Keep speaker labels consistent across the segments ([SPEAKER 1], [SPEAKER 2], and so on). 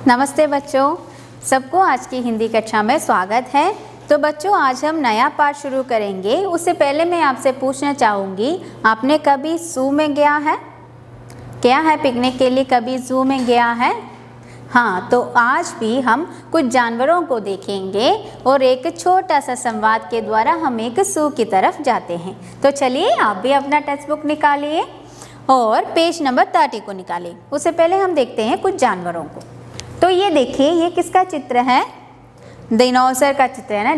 [SPEAKER 1] नमस्ते बच्चों, सबको आज की हिंदी कक्षा में स्वागत है। तो बच्चों, आज हम नया पाठ शुरू करेंगे। उससे पहले मैं आपसे पूछना चाहूँगी, आपने कभी ज़ू में गया है? क्या है पिकनिक के लिए कभी ज़ू में गया है? हाँ, तो आज भी हम कुछ जानवरों को देखेंगे और एक छोटा सा संवाद के द्वारा हम एक ज़ू की तरफ जाते हैं। तो चलिए, आप भी अपना टेक्स्ट बुक निकालिए और पेज नंबर 30 को निकालिए। उससे पहले हम देखते हैं कुछ जानवरों को। तो ये देखिए, ये किसका चित्र है? डायनासोर का चित्र है ना,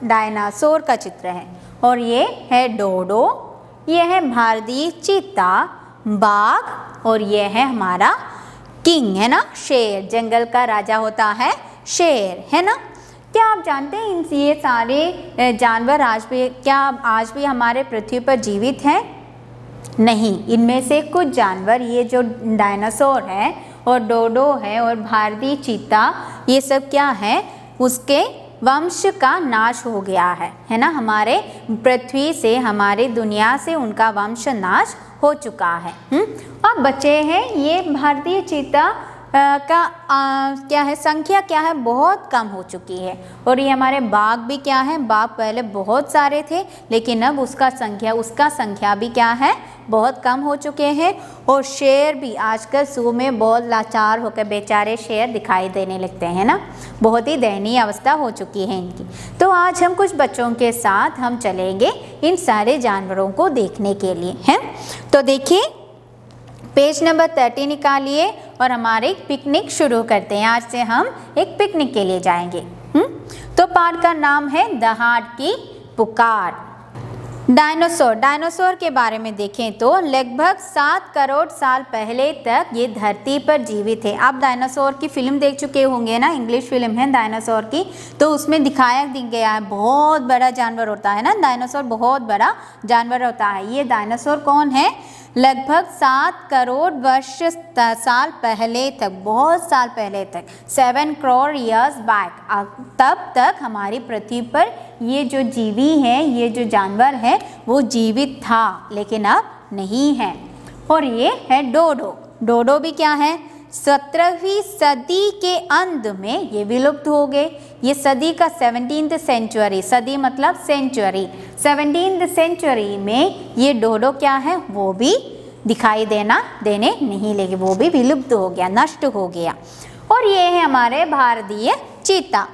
[SPEAKER 1] डायनासोर का चित्र है। और ये है डोडो, ये है भारतीय चीता, बाघ, और ये है हमारा किंग है ना, शेर। जंगल का राजा होता है शेर, है ना। क्या आप जानते हैं ये सारे जानवर आज भी हमारे पृथ्वी पर जीवित हैं? नहीं, इनमें से कुछ जानवर, ये जो डायनासोर है और डोडो है और भारतीय चीता, ये सब क्या है, उसके वंश का नाश हो गया है ना। हमारे पृथ्वी से, हमारे दुनिया से उनका वंश नाश हो चुका है। अब बचे हैं ये भारतीय चीता का क्या है, संख्या क्या है, बहुत कम हो चुकी है। और ये हमारे बाघ भी क्या है, बाघ पहले बहुत सारे थे, लेकिन अब उसका संख्या भी क्या है, बहुत कम हो चुके हैं। और शेर भी आजकल ज़ू में बहुत लाचार होकर बेचारे शेर दिखाई देने लगते हैं ना, बहुत ही दयनीय अवस्था हो चुकी है इनकी। तो आज हम कुछ बच्चों के साथ हम चलेंगे इन सारे जानवरों को देखने के लिए, हैं। तो देखिए, पेज नंबर 30 निकालिए और हमारी पिकनिक शुरू करते हैं। आज से हम एक पिकनिक के लिए जाएंगे। तो पाठ का नाम है दहाड़ की पुकार। डायनासोर के बारे में देखें तो लगभग 7 करोड़ साल पहले तक ये धरती पर जीवित है। आप डायनासोर की फिल्म देख चुके होंगे ना, इंग्लिश फिल्म है डायनासोर की। तो उसमें दिखाया गया है, बहुत बड़ा जानवर होता है ना डायनासोर, बहुत बड़ा जानवर होता है। ये डायनासोर कौन है? लगभग 7 करोड़ साल पहले तक, बहुत साल पहले तक, 7 करोड़ ईयर्स बैक, तब तक हमारी पृथ्वी पर ये जो जीवी है, ये जो जानवर है, वो जीवित था, लेकिन अब नहीं है। और ये है डोडो। डोडो भी क्या है, 17वीं सदी के अंत में ये विलुप्त हो गए। ये सदी का 17th सेंचुरी, सदी मतलब सेंचुरी, 17th सेंचुरी में ये डोडो क्या है, वो भी दिखाई देने नहीं लगे, वो भी विलुप्त हो गया, नष्ट हो गया। और ये है हमारे भारतीय चीता।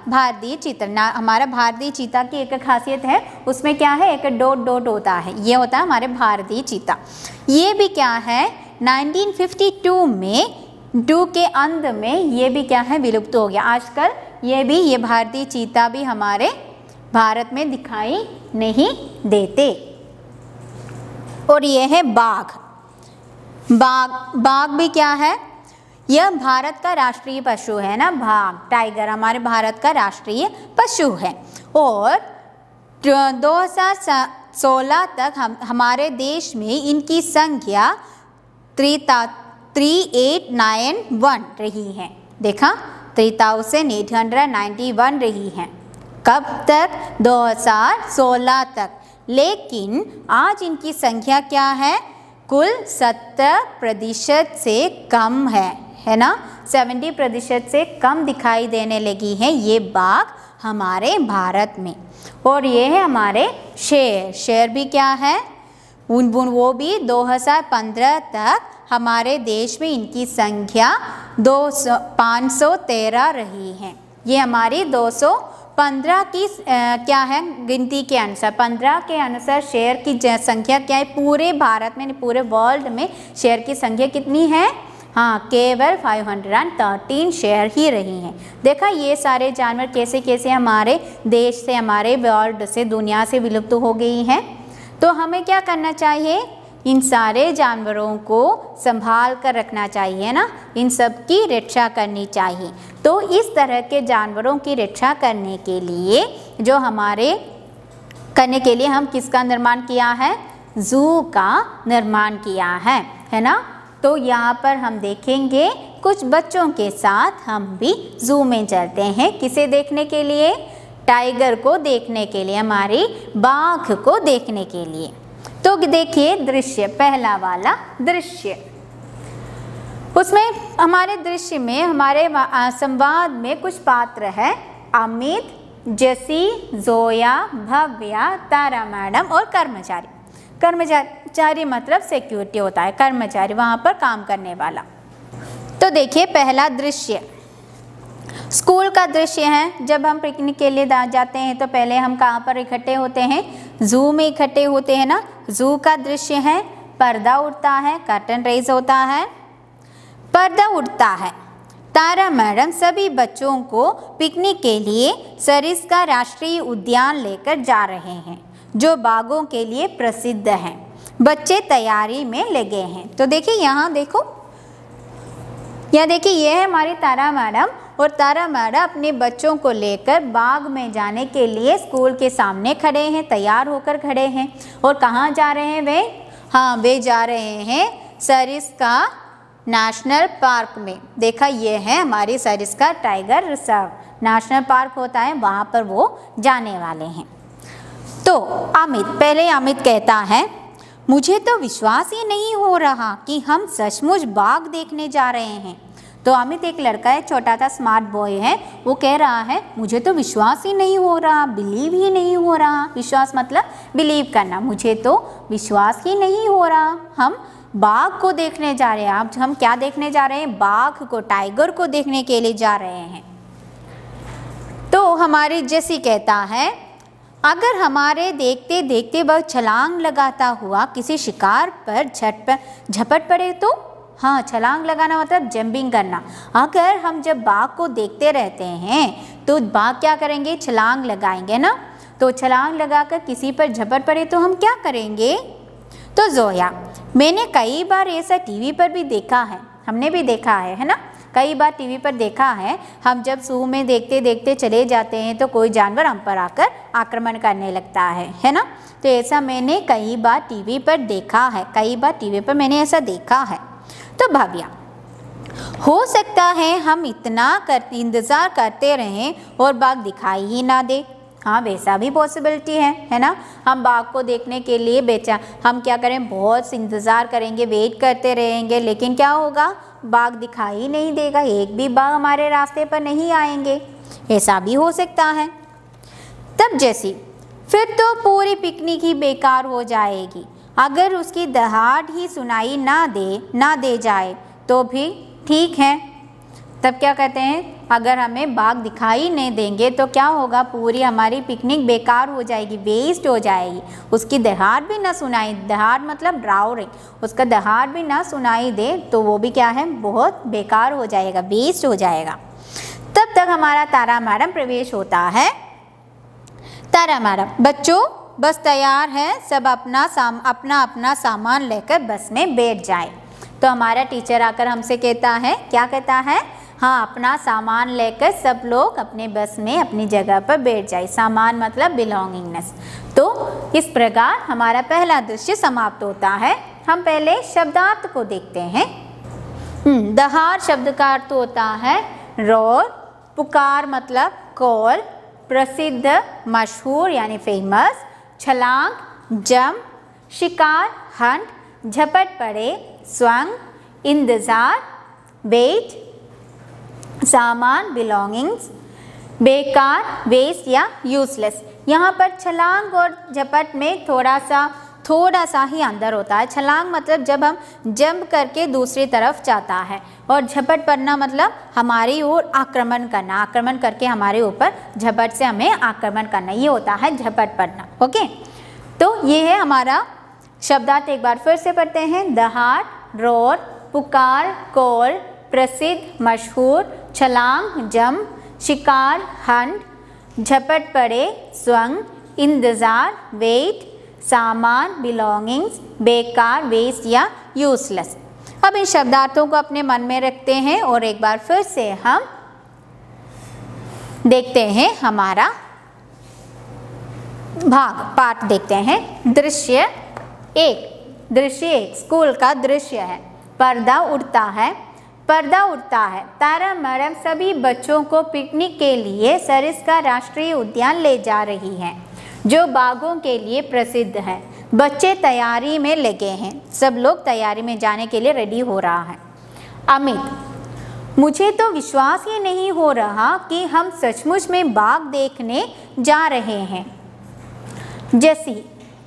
[SPEAKER 1] हमारा भारतीय चीता की एक खासियत है, उसमें क्या है, एक डॉट होता है, ये होता है हमारे भारतीय चीता। ये भी क्या है, 1952 में 2 के अंत में ये भी क्या है, विलुप्त हो गया। आजकल ये भारतीय चीता भी हमारे भारत में दिखाई नहीं देते। और ये है बाघ भी क्या है, यह भारत का राष्ट्रीय पशु है ना, बाघ, टाइगर हमारे भारत का राष्ट्रीय पशु है। और 2016 तक हमारे देश में इनकी संख्या 3891 रही है। देखा, 3891 रही है। कब तक? 2016 तक। लेकिन आज इनकी संख्या क्या है, कुल 70% से कम है ना, 70% से कम दिखाई देने लगी है ये बाघ हमारे भारत में। और ये है हमारे शेर भी क्या है, वो भी 2015 तक हमारे देश में इनकी संख्या 513 रही है। ये हमारी 215 की क्या है, गिनती के अनुसार, 15 के अनुसार शेर की संख्या क्या है पूरे भारत में, पूरे वर्ल्ड में शेर की संख्या कितनी है? हाँ, केवल 513 शेर ही रही हैं। देखा, ये सारे जानवर कैसे कैसे हमारे देश से, हमारे वर्ल्ड से, दुनिया से विलुप्त हो गई हैं। तो हमें क्या करना चाहिए, इन सारे जानवरों को संभाल कर रखना चाहिए ना, इन सब की रक्षा करनी चाहिए। तो इस तरह के जानवरों की रक्षा करने के लिए हम किसका निर्माण किया है, ज़ू का निर्माण किया है ना। तो यहाँ पर हम देखेंगे, कुछ बच्चों के साथ हम भी ज़ू में चलते हैं। किसे देखने के लिए? टाइगर को देखने के लिए, हमारी बाघ को देखने के लिए। तो देखिए दृश्य, पहला वाला दृश्य। उसमें हमारे दृश्य में, हमारे संवाद में कुछ पात्र है, अमित, जसी, जोया, भव्या, तारा मैडम और कर्मचारी। कर्मचारी मतलब सिक्योरिटी होता है, कर्मचारी वहाँ पर काम करने वाला। तो देखिए पहला दृश्य स्कूल का दृश्य है। जब हम पिकनिक के लिए जाते हैं तो पहले हम कहाँ पर इकट्ठे होते हैं? जू में इकट्ठे होते हैं ना। जू का दृश्य है, पर्दा उठता है, कर्टन रेज होता है, पर्दा उठता है। तारा मैडम सभी बच्चों को पिकनिक के लिए सरिस्का राष्ट्रीय उद्यान लेकर जा रहे हैं, जो बाघों के लिए प्रसिद्ध है। बच्चे तैयारी में लगे हैं। तो देखिए यहाँ देखो, यह देखिए ये है हमारी तारा मैडम, और तारा मैडम अपने बच्चों को लेकर बाग में जाने के लिए स्कूल के सामने खड़े हैं, तैयार होकर खड़े हैं। और कहाँ जा रहे हैं वे? हाँ, वे जा रहे हैं सरिस्का नेशनल पार्क में। देखा, ये है हमारी Sariska tiger reserve national park होता है, वहाँ पर वो जाने वाले हैं। तो पहले अमित कहता है, मुझे तो विश्वास ही नहीं हो रहा कि हम सचमुच बाघ देखने जा रहे हैं। तो अमित एक लड़का है, छोटा सा स्मार्ट बॉय है, वो कह रहा है मुझे तो विश्वास ही नहीं हो रहा, बिलीव ही नहीं हो रहा। विश्वास मतलब बिलीव करना। मुझे तो विश्वास ही नहीं हो रहा, हम बाघ को देखने जा रहे हैं। अब हम क्या देखने जा रहे हैं? बाघ को, टाइगर को देखने के लिए जा रहे हैं। तो हमारी जेसी कहता है, अगर हमारे देखते देखते वह छलांग लगाता हुआ किसी शिकार पर झपट पड़े तो? हाँ, छलांग लगाना मतलब जंपिंग करना। अगर हम जब बाघ को देखते रहते हैं तो बाघ क्या करेंगे? छलांग लगाएंगे ना। तो छलांग लगाकर किसी पर झपट पड़े तो हम क्या करेंगे? तो जोया, मैंने कई बार ऐसा टीवी पर भी देखा है, हमने भी देखा है ना, कई बार टीवी पर देखा है। हम जब जू में देखते देखते चले जाते हैं तो कोई जानवर हम पर आकर आक्रमण करने लगता है ना। तो ऐसा मैंने कई बार टीवी पर देखा है, कई बार टीवी पर मैंने ऐसा देखा है। तो भव्या, हो सकता है हम इतना इंतज़ार करते रहें और बाघ दिखाई ही ना दे। हाँ, वैसा भी पॉसिबिलिटी है ना। हम बाघ को देखने के लिए हम क्या करें? बहुत इंतज़ार करेंगे, वेट करते रहेंगे, लेकिन क्या होगा? बाघ दिखाई ही नहीं देगा, एक भी बाघ हमारे रास्ते पर नहीं आएंगे। ऐसा भी हो सकता है। तब जैसी, फिर तो पूरी पिकनिक ही बेकार हो जाएगी। अगर उसकी दहाड़ ही सुनाई ना दे जाए तो भी ठीक है। तब क्या कहते हैं? अगर हमें बाघ दिखाई नहीं देंगे तो क्या होगा? पूरी हमारी पिकनिक बेकार हो जाएगी, वेस्ट हो जाएगी। उसकी दहाड़ भी ना सुनाई, दहाड़ मतलब ड्राउरिंग, उसका दहाड़ भी ना सुनाई दे तो वो भी क्या है? बहुत बेकार हो जाएगा, वेस्ट हो जाएगा। तब तक हमारा तारा मैडम प्रवेश होता है। तारा मैडम, बच्चों बस तैयार है, सब अपना अपना सामान लेकर बस में बैठ जाए। तो हमारा टीचर आकर हमसे कहता है, क्या कहता है? हाँ, अपना सामान लेकर सब लोग अपने बस में अपनी जगह पर बैठ जाए। सामान मतलब बिलोंगिंगनेस। तो इस प्रकार हमारा पहला दृश्य समाप्त होता है। हम पहले शब्दार्थ को देखते हैं। दहाड़ शब्द का अर्थ होता है रोर, पुकार मतलब कॉल, प्रसिद्ध मशहूर यानी फेमस, छलांग जंप, शिकार हंट, झपट पड़े स्वंग, इंतजार वेट, सामान बिलोंगिंग्स, बेकार वेस्ट या यूजलेस। यहाँ पर छलांग और झपट में थोड़ा सा ही अंदर होता है। छलांग मतलब जब हम जंप करके दूसरी तरफ जाता है, और झपट पड़ना मतलब हमारी ओर आक्रमण करना, आक्रमण करके हमारे ऊपर झपट से हमें आक्रमण करना, ये होता है झपट पड़ना। ओके, तो ये है हमारा शब्दार्थ। एक बार फिर से पढ़ते हैं। दहाड़, रोर, पुकार, कॉल, प्रसिद्ध मशहूर, छलांग जंप, शिकार हंट, झपट पड़े स्वंग, इंतजार वेट, सामान बिलोंगिंग्स, बेकार वेस्ट या यूजलेस। अब इन शब्दार्थों को अपने मन में रखते हैं और एक बार फिर से हम देखते हैं हमारा पाठ देखते हैं। दृश्य एक स्कूल का दृश्य है। पर्दा उठता है। तारा मैडम सभी बच्चों को पिकनिक के लिए सरिस्का राष्ट्रीय उद्यान ले जा रही हैं, जो बाघों के लिए प्रसिद्ध है। बच्चे तैयारी में लगे हैं, सब लोग तैयारी में जाने के लिए रेडी हो रहा है। अमित, मुझे तो विश्वास ही नहीं हो रहा कि हम सचमुच में बाघ देखने जा रहे हैं। जैसी,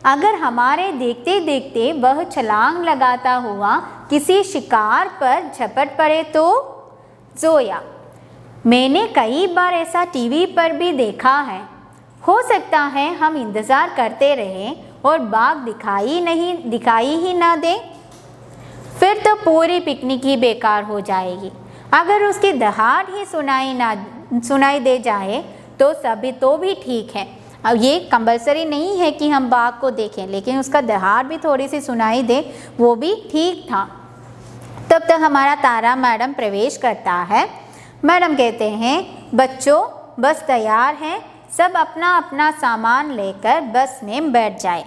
[SPEAKER 1] अगर हमारे देखते देखते वह छलांग लगाता हुआ किसी शिकार पर झपट पड़े तो? जोया, मैंने कई बार ऐसा टीवी पर भी देखा है। हो सकता है हम इंतज़ार करते रहें और बाघ दिखाई ही ना दे, फिर तो पूरी पिकनिक ही बेकार हो जाएगी। अगर उसकी दहाड़ ही सुनाई दे जाए तो सभी तो भी ठीक है। अब ये कंपल्सरी नहीं है कि हम बाघ को देखें, लेकिन उसका दहाड़ भी थोड़ी सी सुनाई दे वो भी ठीक था। तब तक हमारा तारा मैडम प्रवेश करता है। मैडम कहते हैं, बच्चों बस तैयार हैं, सब अपना अपना सामान लेकर बस में बैठ जाए।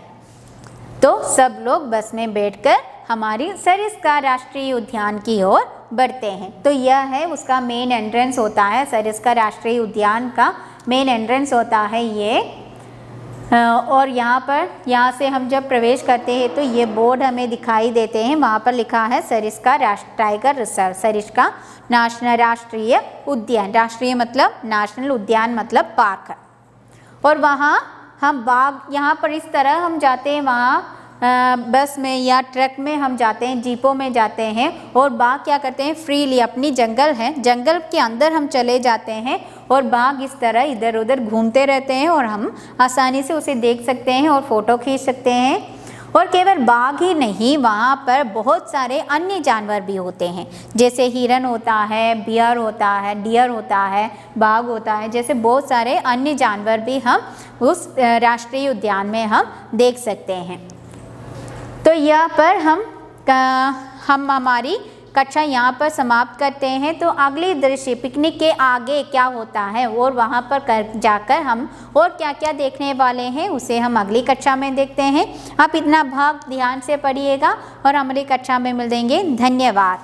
[SPEAKER 1] तो सब लोग बस में बैठकर हमारी सरिस्का राष्ट्रीय उद्यान की ओर बढ़ते हैं। तो यह है उसका मेन एंट्रेंस होता है, सरिस्का राष्ट्रीय उद्यान का मेन एंट्रेंस होता है ये। और यहाँ से हम जब प्रवेश करते हैं तो ये बोर्ड हमें दिखाई देते हैं, वहाँ पर लिखा है सरिस्का टाइगर रिजर्व, सरिस्का राष्ट्रीय उद्यान। राष्ट्रीय मतलब नेशनल, उद्यान मतलब पार्क। और वहाँ हम बाघ, यहाँ पर इस तरह हम जाते हैं, वहाँ बस में या ट्रक में हम जाते हैं, जीपों में जाते हैं और बाघ क्या करते हैं, फ्रीली अपनी जंगल है, जंगल के अंदर हम चले जाते हैं और बाघ इस तरह इधर उधर घूमते रहते हैं और हम आसानी से उसे देख सकते हैं और फ़ोटो खींच सकते हैं। और केवल बाघ ही नहीं, वहाँ पर बहुत सारे अन्य जानवर भी होते हैं, जैसे हिरन होता है, बियर होता है, डियर होता है, बाघ होता है, जैसे बहुत सारे अन्य जानवर भी हम उस राष्ट्रीय उद्यान में हम देख सकते हैं। तो यहाँ पर हम हमारी कक्षा यहाँ पर समाप्त करते हैं। तो अगली दृश्य पिकनिक के आगे क्या होता है और वहाँ पर जाकर हम और क्या क्या देखने वाले हैं उसे हम अगली कक्षा में देखते हैं। आप इतना भाग ध्यान से पढ़िएगा और हमारी कक्षा में मिल देंगे। धन्यवाद।